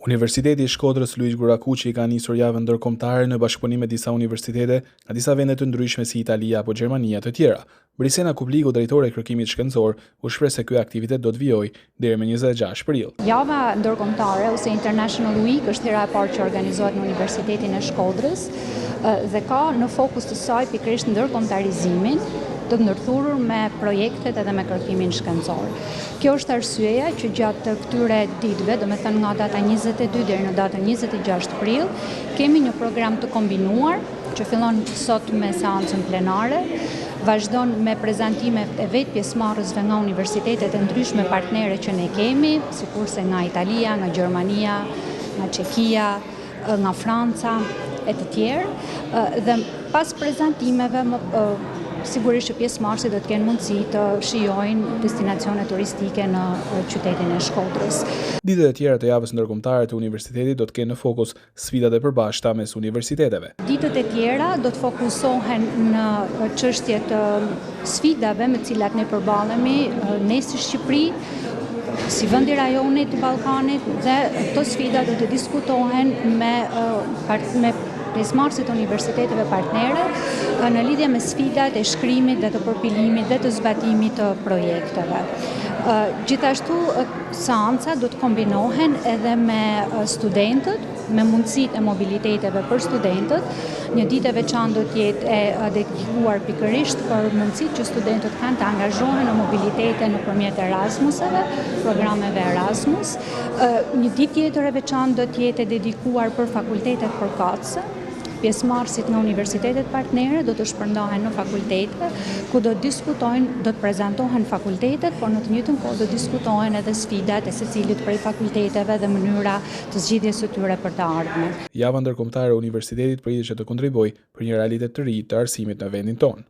Universiteti i Shkodrës Luiq Gurakuqi ka nisur javën ndërkombëtare në bashkëpunim me disa universitete nga disa vende të ndryshme si Italia apo Gjermania të tjera. Brisena Kubliku, drejtore e kërkimit shkencor, u shpreh se ky aktivitet do të vijojë deri më 26 prill. Java ndërkombëtare ose International Week është hera e parë që organizohet në Universitetin e Shkodrës dhe ka në fokus të saj pikërisht ndërkombëtarizimin të ndërthurur me projektet edhe me kërkimin shkencor. Kjo është arsyeja që gjatë këtyre ditëve, domethënë nga data 22 deri në datën 26 prill, kemi një program të kombinuar që fillon sot me seancën plenare, vazhdon me prezantimet e vetë pjesëmarrësve nga universitetet e ndryshme partnere që ne kemi, sikurse nga Italia, nga Gjermania, nga Çekia, nga Franca e të tjerë, dhe pas prezantimeve sigurisht që pjesëmarrësit do të kenë mundësi të shijojnë destinacione turistike në qytetin e Shkodrës. Ditët e tjera të javës ndërkombëtare të universitetit do të kenë në fokus sfidat e përbashkëta mes universiteteve. Ditët e tjera do të fokusohen në çështje të sfidave me të cilat ne përballemi ne si Shqipëri, si vend i rajonit të Ballkanit, dhe këto sfida do të diskutohen me pjesëmarrësit e universiteteve partnere në lidhje me sfidat e shkrimit dhe të përpilimit dhe të zbatimit të projekteve. Gjithashtu, seanca do të kombinohen edhe me studentët, me mundësitë e mobiliteteve për studentët. Një ditë e veçantë do të jetë e dedikuar pikërisht për mundësitë që studentët kanë të angazhohen në mobilitete nëpërmjet Erasmuseve, programeve Erasmus. Një ditë tjetër e veçantë do të jetë e dedikuar për fakultetet përkatëse. Pjesëmarrësit nga universitetet partnere do të shpërndahen në fakultete, ku do të diskutojnë, do të prezantohen fakultetet, por në të njëjtën kohë do të diskutohen edhe sfidat e secilit prej fakulteteve dhe mënyra të zgjidhjes së tyre për të ardhmen. Java ndërkombëtare e universitetit pritet që të kontribuojë për një realitet të ri të arsimit në vendin tonë.